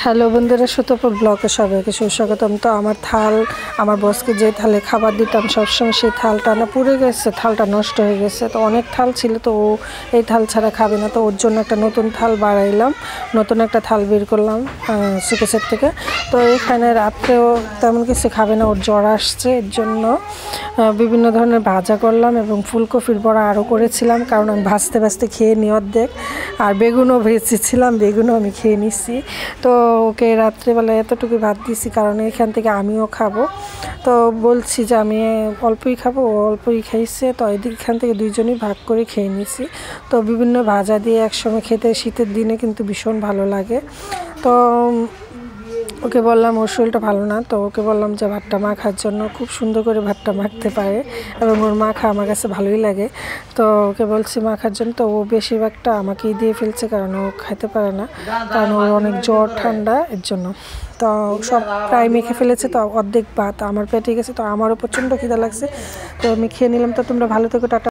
Hello বন্ধুরা, সুতোপুর ব্লগে সবাইকে সুস্বাগতম। তো আমার থাল, আমার বসকে যে থালে খাবার দিতাম সবসময়, সেই থালটা না পুড়ে গেছে, থালটা নষ্ট হয়ে গেছে। তো অনেক থাল ছিল, তো ও এই থাল ছাড়া খাবে না। তো ওর জন্য একটা নতুন থাল বাড়াইলাম, নতুন একটা থাল বের করলাম সুকেসের থেকে। তো এখানে রাত্রেও তেমন কিছু খাবে না, ওর জ্বর আসছে, এর জন্য বিভিন্ন ধরনের ভাজা করলাম এবং ফুলকপির বড়া আরও করেছিলাম, কারণ আমি ভাজতে ভাজতে খেয়ে নিই অর্ধেক। আর বেগুনও ভেজেছিলাম, বেগুনও আমি খেয়ে নিচ্ছি। তো ওকে রাত্রেবেলা এতটুকু ভাত দিয়েছি, কারণ এখান থেকে আমিও খাবো। তো বলছি যে আমি অল্পই খাবো, ও অল্পই খাইছে। তো এখান থেকে দুইজনই ভাগ করে খেয়ে নিছি। তো বিভিন্ন ভাজা দিয়ে একসঙ্গে খেতে শীতের দিনে কিন্তু ভীষণ ভালো লাগে। তো ওকে বললাম, ওর শরীরটা ভালো না, তো ওকে বললাম যে ভাতটা মাখার জন্য। খুব সুন্দর করে ভাতটা মাখতে পারে এবং ওর মাখা আমার কাছে ভালোই লাগে। তো ওকে বলছি মাখার জন্য, তো ও বেশিরভাগটা আমাকেই দিয়ে ফেলছে, কারণ ও খাইতে পারে না, কারণ ওর অনেক জ্বর ঠান্ডা, এর জন্য। তো সব প্রায় মেখে ফেলেছে, তো অর্ধেক ভাত আমার পেটে গেছে। তো আমারও প্রচণ্ড খিদা লাগছে, তো আমি খেয়ে নিলাম। তো তোমরা ভালো থেকো, টাটা।